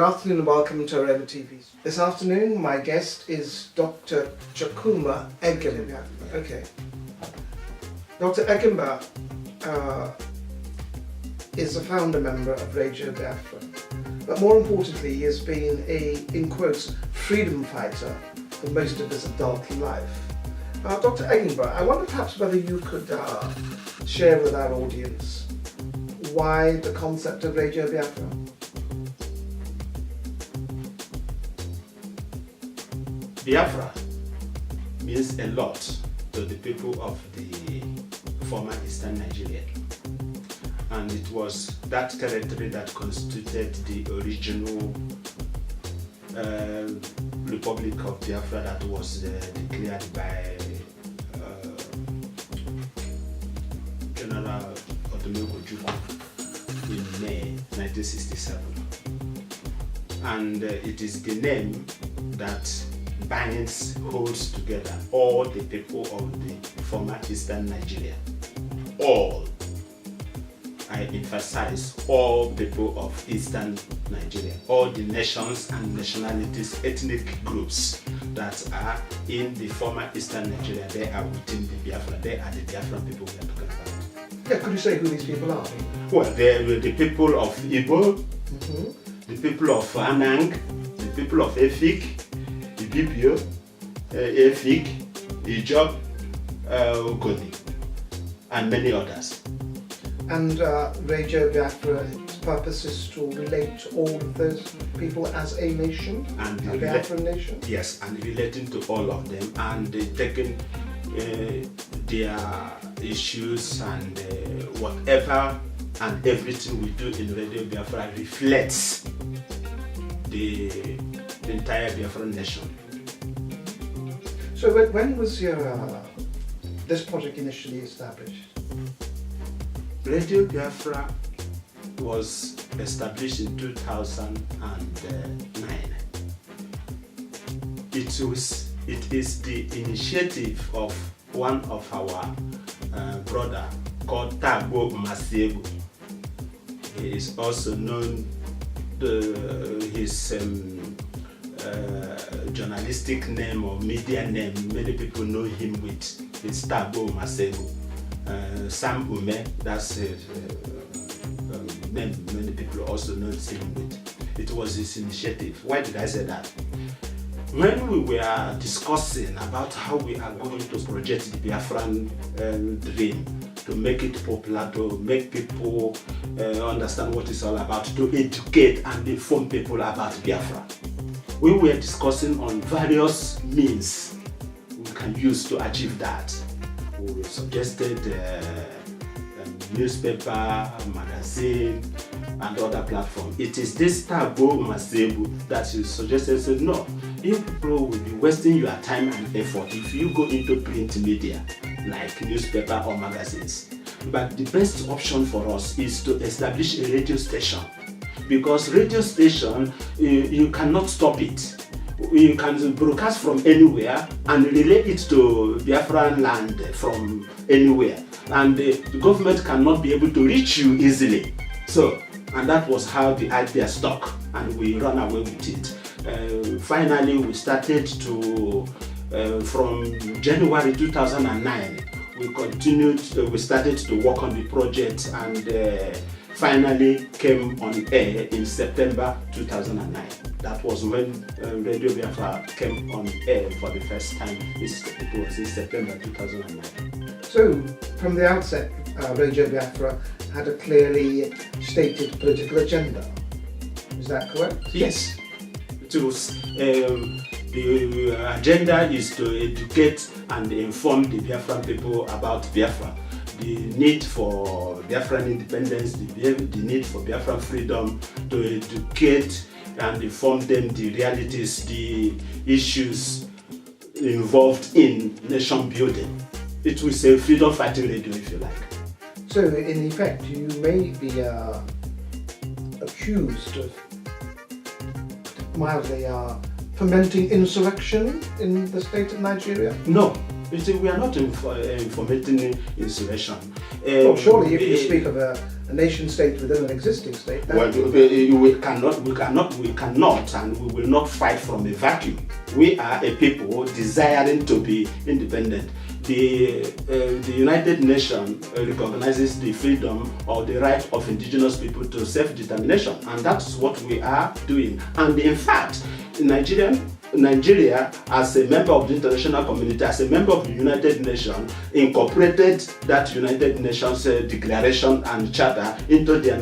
Good afternoon and welcome to Areva TV. This afternoon, my guest is Dr. Chukwuma Egimba. Okay. Dr. Egimba is a founder member of Radio Biafra, but more importantly, he has been a, in quotes, freedom fighter for most of his adult life. Dr. Egimba, I wonder perhaps whether you could share with our audience why the concept of Radio Biafra? Biafra means a lot to the people of the former Eastern Nigeria, and it was that territory that constituted the original Republic of Biafra that was declared by General Odumegwu Ojukwu in May 1967, and it is the name that holds together all the people of the former Eastern Nigeria. All, I emphasize, all people of Eastern Nigeria, all the nations and nationalities, ethnic groups that are in the former Eastern Nigeria, they are within the Biafra, they are the Biafran people we are talking about. Yeah, could you say who these people are? Well, they were the people of Igbo, the people of Anang, the people of Efik, Ibibio, Efik, Ijob, Ogoni, and many others. And Radio Biafra's purpose is to relate all of those people as a nation, and a Biafran nation? Yes, and relating to all of them, and taking their issues and whatever and everything we do in Radio Biafra reflects the entire Biafran nation. So when was this project initially established? Radio Biafra was established in 2009. It is the initiative of one of our brother called Tagbo Masego. He is also known his journalistic name or media name. Many people know him with his Tagbo Masego. Sam Ume, that's his name. Many people also know him with. It was his initiative. Why did I say that? When we were discussing about how we are going to project the Biafran dream, to make it popular, to make people understand what it's all about, to educate and inform people about Biafra, we were discussing on various means we can use to achieve that. We suggested newspaper, magazine, and other platforms. It is this Tagbo Masego that you suggested. Said no, you people will be wasting your time and effort if you go into print media like newspaper or magazines. But the best option for us is to establish a radio station, because radio station you cannot stop it. You can broadcast from anywhere and relay it to Biafran land from anywhere, and the government cannot be able to reach you easily. So, and that was how the idea stuck, and we ran away with it. Finally, we started to, from January 2009, we started to work on the project, and finally came on air in September 2009. That was when Radio Biafra came on air for the first time. It was in September 2009. So, from the outset, Radio Biafra had a clearly stated political agenda. Is that correct? Yes. It was, the agenda is to educate and inform the Biafran people about Biafra, the need for Biafran independence, the need for Biafran freedom, to educate and inform them the realities, the issues involved in nation building. It was a freedom fighting radio, if you like. So, in effect, you may be accused of mildly fomenting insurrection in the state of Nigeria? No, we are not fomenting insurrection. Well, surely if you speak of a a nation state within an existing state. Well, we cannot, and we will not fight from a vacuum. We are a people desiring to be independent. The United Nations recognizes the freedom or the right of indigenous people to self-determination, and that's what we are doing. And in fact, Nigeria, as a member of the international community, as a member of the United Nations, incorporated that United Nations declaration and charter into their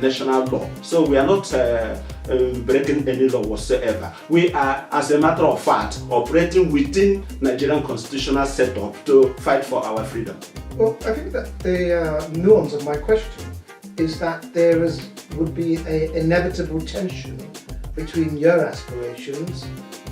national law. So we are not breaking any law whatsoever. We are, as a matter of fact, operating within Nigerian constitutional setup to fight for our freedom. Well, I think that the nuance of my question is that there would be an inevitable tension between your aspirations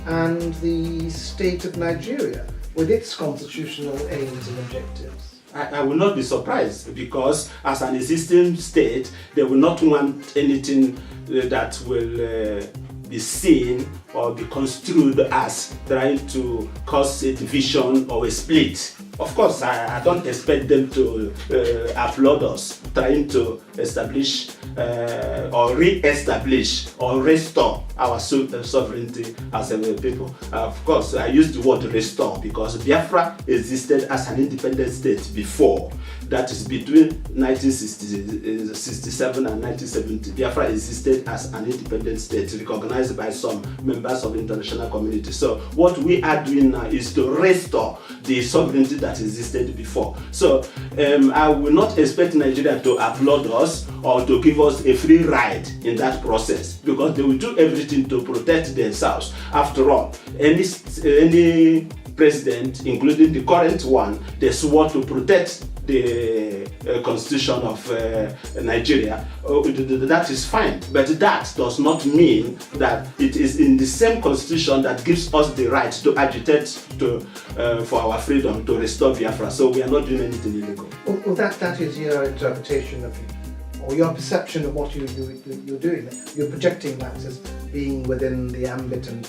and the state of Nigeria with its constitutional aims and objectives. I will not be surprised, because as an existing state, they will not want anything that will be seen or be construed as trying to cause a division or a split. Of course, I don't expect them to applaud us trying to establish or re-establish or restore our sovereignty as a people. Of course, I use the word restore because Biafra existed as an independent state before. That is between 1967 and 1970. Biafra existed as an independent state recognized by some members of the international community. So what we are doing now is to restore the sovereignty that existed before. So I will not expect Nigeria to applaud us or to give us a free ride in that process, because they will do everything to protect themselves. After all, any president, including the current one, they swore to protect the constitution of Nigeria. That is fine, but that does not mean that it is in the same constitution that gives us the right to agitate for our freedom, to restore Biafra. So we are not doing anything illegal. Well, that is your interpretation of, or your perception of what you're doing. You're projecting that as being within the ambit, and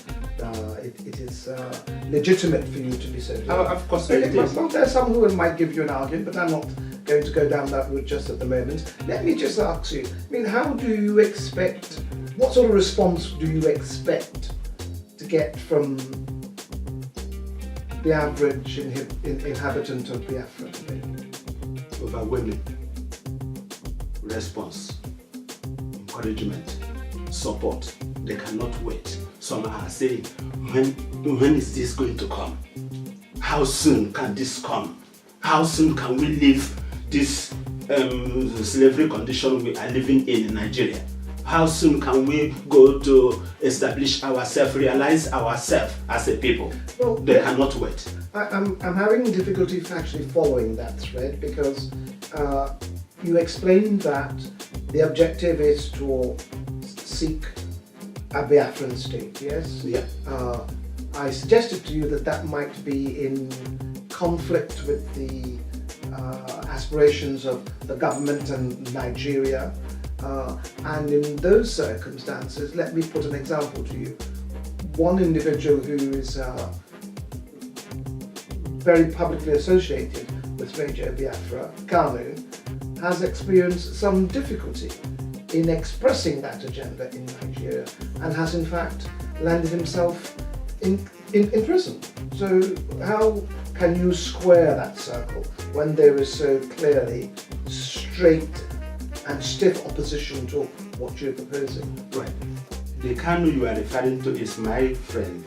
it is legitimate for you to be so doing. Of course it is. Well, there's some who might give you an argument, but I'm not going to go down that route just at the moment. Let me just ask you, I mean, what sort of response do you expect to get from the average inhabitant of Biafra today? Overwhelming response, encouragement, support. They cannot wait. Some are saying, when is this going to come? How soon can this come? How soon can we leave this slavery condition we are living in Nigeria? How soon can we go to establish ourselves, realize ourselves as a people? Well, they cannot wait. I'm having difficulty actually following that thread, because you explained that the objective is to seek a Biafran state, yes? Yeah. I suggested to you that might be in conflict with the aspirations of the government and Nigeria. And in those circumstances, let me put an example to you. One individual who is very publicly associated with Radio Biafra, Kanu, has experienced some difficulty in expressing that agenda in Nigeria, and has in fact landed himself in prison. So how can you square that circle when there is so clearly straight and stiff opposition to what you're proposing? Right. The Kanu you are referring to is my friend.